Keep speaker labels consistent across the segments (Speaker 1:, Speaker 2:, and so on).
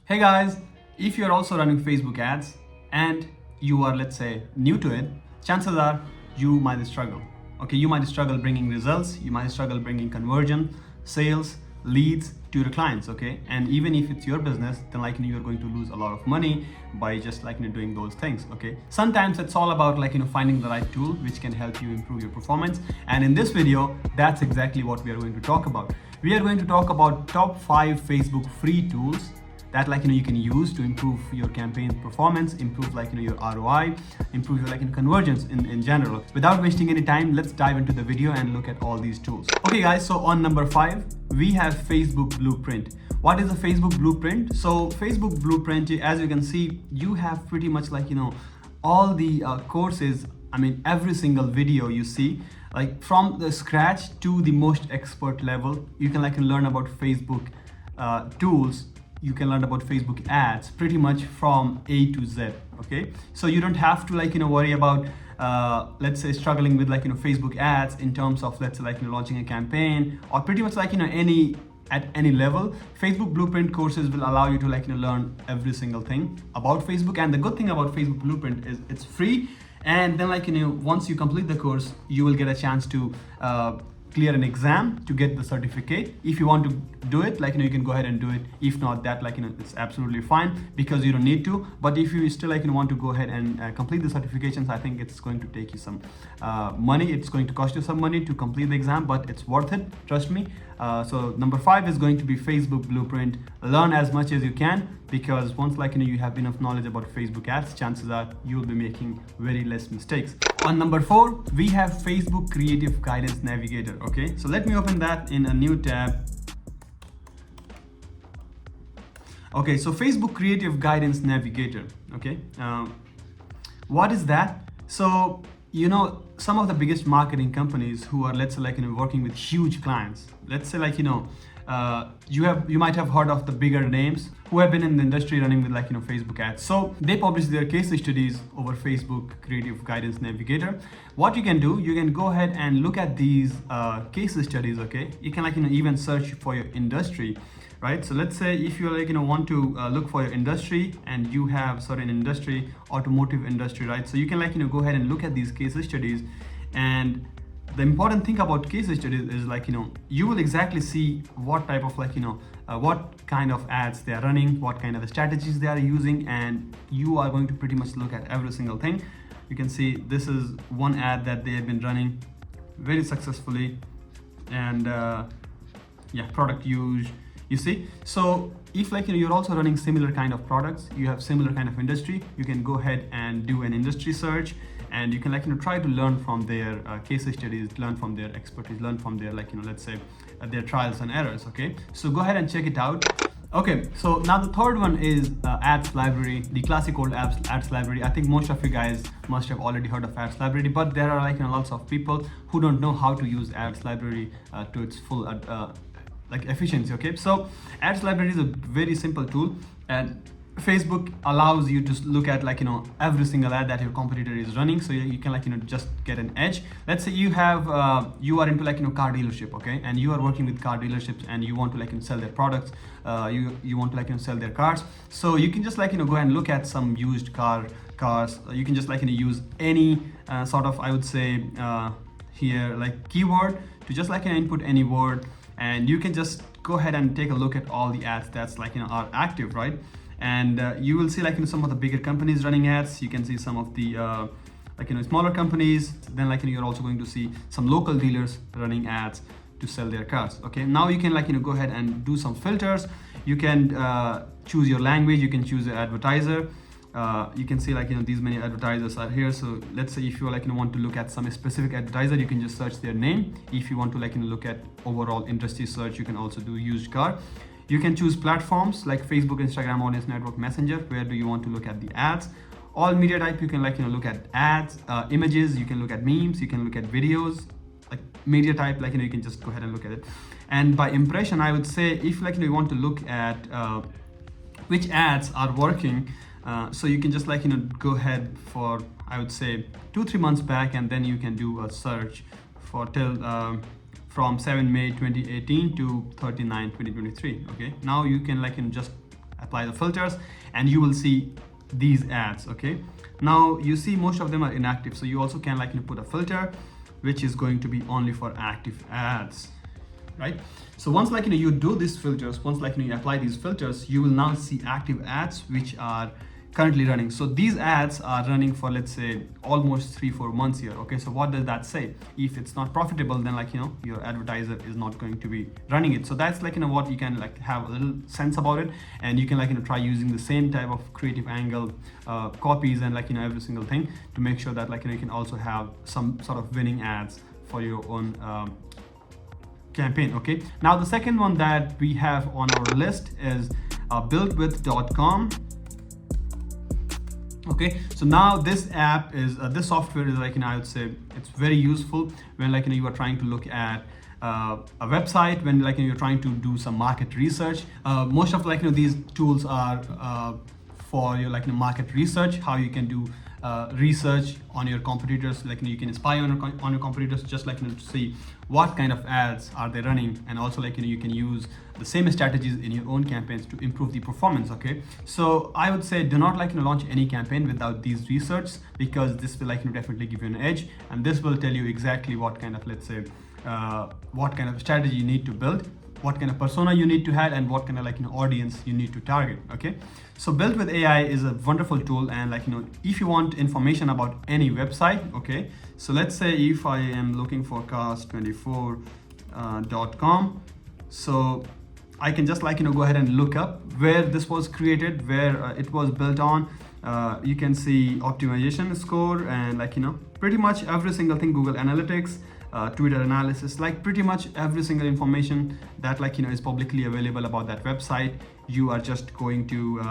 Speaker 1: Hey guys, if you're also running Facebook ads and you are, let's say, new to it, chances are you might struggle. Okay, you might struggle bringing results, you might struggle bringing conversion, sales, leads to your clients. Okay, and even if it's your business, then you're going to lose a lot of money by just doing those things. Okay, sometimes it's all about finding the right tool which can help you improve your performance. And in this video, that's exactly what we are going to talk about. We are going to talk about top 5 Facebook free tools that you can use to improve your campaign performance, improve your ROI, improve your conversions in general. Without wasting any time, let's dive into the video and look at all these tools. Okay guys, so on number 5 we have Facebook Blueprint. What is a Facebook Blueprint? So Facebook Blueprint, as you can see, you have pretty much all the courses. I mean, every single video you see, from the scratch to the most expert level, you can learn about Facebook tools. You can learn about Facebook ads pretty much from A to Z. Okay, so you don't have to worry about let's say struggling with Facebook ads in terms of, let's say, launching a campaign, or pretty much any at any level. Facebook Blueprint courses will allow you to learn every single thing about Facebook. And the good thing about Facebook Blueprint is it's free, and then once you complete the course, you will get a chance to clear an exam to get the certificate. If you want to do it, you can go ahead and do it. If not, that it's absolutely fine, because you don't need to. But if you still want to go ahead and complete the certifications, I think it's going to take you some money. It's going to cost you some money to complete the exam, but it's worth it, trust me. So number 5 is going to be Facebook Blueprint. Learn as much as you can, because once you have enough knowledge about Facebook ads, chances are you will be making very less mistakes. On number 4 we have Facebook Creative Guidance Navigator. Okay, so let me open that in a new tab. Okay, so Facebook Creative Guidance Navigator. Okay, what is that? So some of the biggest marketing companies who are, let's say, working with huge clients, let's say, you might have heard of the bigger names who have been in the industry running with Facebook ads. So they publish their case studies over Facebook Creative Guidance Navigator. What you can do, you can go ahead and look at these case studies. Okay, you can even search for your industry, right? So let's say if you want to look for your industry, and you have certain industry, automotive industry, right? So you can go ahead and look at these case studies. And the important thing about case studies is you will exactly see what type of what kind of ads they are running, what kind of strategies they are using, and you are going to pretty much look at every single thing. You can see this is one ad that they have been running very successfully, and yeah, product use, you see. So if you're also running similar kind of products, you have similar kind of industry, you can go ahead and do an industry search, and you can try to learn from their case studies, learn from their expertise, learn from their let's say their trials and errors. Okay, so go ahead and check it out. Okay, so now the third one is Ads Library, the classic old Ads Library. I think most of you guys must have already heard of Ads Library, but there are lots of people who don't know how to use Ads Library to its full efficiency. Okay, so Ads Library is a very simple tool, and Facebook allows you to look at every single ad that your competitor is running, so you can just get an edge. Let's say you have you are into car dealership, okay, and you are working with car dealerships, and you want to sell their products, you want to sell their cars. So you can just go and look at some used cars. You can just use any sort of, I would say here keyword to just input any word, and you can just go ahead and take a look at all the ads that's are active, right? And you will see some of the bigger companies running ads. You can see some of the smaller companies. Then you're also going to see some local dealers running ads to sell their cars. Okay, now you can go ahead and do some filters. You can choose your language, you can choose your advertiser. You can see these many advertisers are here. So let's say if you want to look at some specific advertiser, you can just search their name. If you want to look at overall industry search, you can also do used car. You can choose platforms like Facebook, Instagram, Audience Network, Messenger. Where do you want to look at the ads? All media type, you can look at ads, images, you can look at memes, you can look at videos. Media type, you can just go ahead and look at it. And by impression, I would say if you want to look at which ads are working, so you can just go ahead for, I would say 2-3 months back, and then you can do a search for till from 7 May 2018 to 39 2023. Okay, now you can just apply the filters, and you will see these ads. Okay, now you see most of them are inactive, so you also can like put a filter which is going to be only for active ads, right? So once like you do these filters, once like you apply these filters, you will now see active ads which are currently running. So these ads are running for, let's say, almost 3-4 months here. Okay, so what does that say? If it's not profitable, then like your advertiser is not going to be running it. So that's like what you can like have a little sense about it, and you can like try using the same type of creative angle, copies, and like every single thing to make sure that like you can also have some sort of winning ads for your own campaign. Okay, now the second one that we have on our list is buildwith.com. Okay, so now this app is this software is like I would say it's very useful when like you are trying to look at a website, when like you're trying to do some market research. Most of like these tools are for your like market research, how you can do research on your competitors. Like you can spy on your competitors, just like to see what kind of ads are they running, and also like you can use the same strategies in your own campaigns to improve the performance. Okay, so I would say do not like launch any campaign without these research, because this will like definitely give you an edge, and this will tell you exactly what kind of, let's say, what kind of strategy you need to build, what kind of persona you need to have, and what kind of like audience you need to target. Okay, so Build with AI is a wonderful tool, and like if you want information about any website, okay, so let's say if I am looking for cars24.com, so I can just like go ahead and look up where this was created, where it was built on. You can see optimization score, and like pretty much every single thing, Google Analytics, Twitter analysis, like pretty much every single information that like is publicly available about that website. You are just going to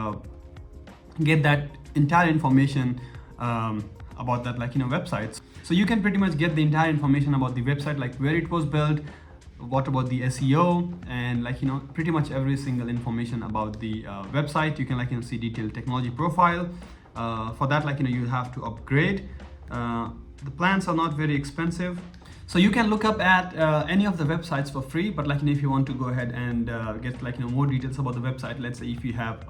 Speaker 1: get that entire information about that like websites. So you can pretty much get the entire information about the website, like where it was built, what about the SEO, and like pretty much every single information about the website. You can like see detailed technology profile. For that like you have to upgrade. The plans are not very expensive, so you can look up at any of the websites for free. But like if you want to go ahead and get like more details about the website, let's say if you have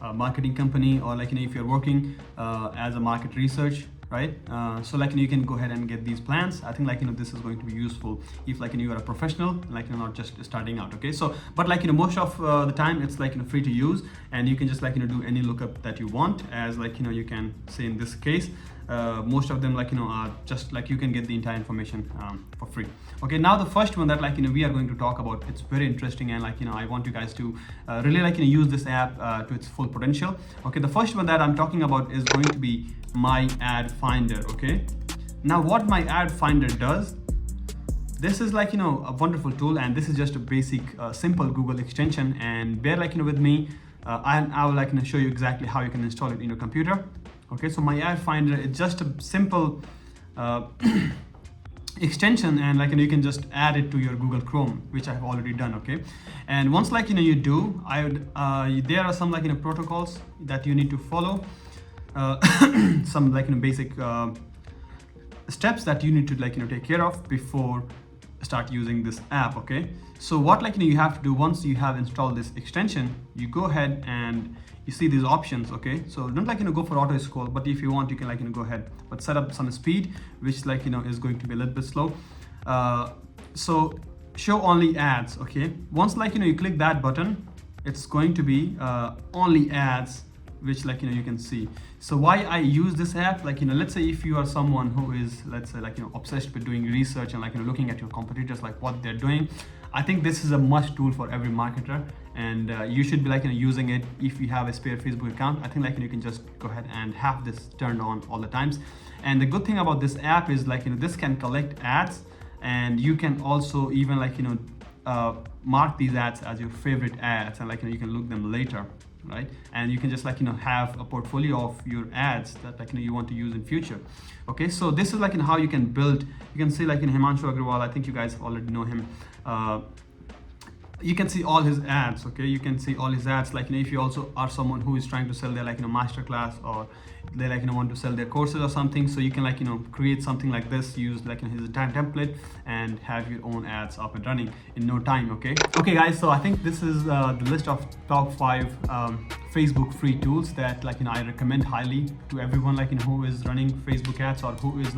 Speaker 1: a marketing company, or like if you're working as a market research, right? So like you can go ahead and get these plans. I think like this is going to be useful if like you are a professional, like you're not just starting out. Okay, so but like most of the time it's like free to use, and you can just like do any lookup that you want, as like you can say in this case. Most of them like are just like you can get the entire information for free. Okay, now the first one that like we are going to talk about, it's very interesting, and like I want you guys to really like use this app to its full potential. Okay, the first one that I'm talking about is going to be My Ad Finder. Okay, now what My Ad Finder does, this is like a wonderful tool, and this is just a basic simple Google extension, and bear like with me, I will like show you exactly how you can install it in your computer. Okay, so My Ad Finder is just a simple extension, and like you can just add it to your Google Chrome, which I've already done. Okay, and once like you do, I would there are some like protocols that you need to follow, some like basic steps that you need to like take care of before start using this app. Okay, so what like you have to do, once you have installed this extension, you go ahead and you see these options. Okay, so don't like go for auto scroll, but if you want, you can like go ahead but set up some speed, which like is going to be a little bit slow. So show only ads. Okay, once like you click that button, it's going to be only ads, which like you can see. So why I use this app, like let's say if you are someone who is, let's say like obsessed with doing research and like looking at your competitors, like what they're doing, I think this is a must tool for every marketer, and you should be like using it. If you have a spare Facebook account, I think like you can just go ahead and have this turned on all the times. And the good thing about this app is like this can collect ads, and you can also even like mark these ads as your favorite ads, and like you can look them later, right? And you can just like have a portfolio of your ads that like you want to use in future. Okay, so this is like how you can build. You can see like Himanshu Agrawal, I think you guys already know him. you can see all his ads. Okay, you can see all his ads. Like, if you also are someone who is trying to sell their master class, or they want to sell their courses or something, so you can create something like this, use his template, and have your own ads up and running in no time. Okay guys, so I think this is the list of top 5 Facebook free tools that I recommend highly to everyone who is running Facebook ads, or who is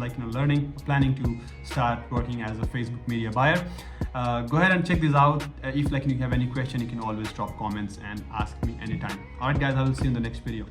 Speaker 1: planning to start working as a Facebook media buyer. Go ahead and check this out. If you have any question, you can always drop comments and ask me anytime. All right guys, I will see you in the next video.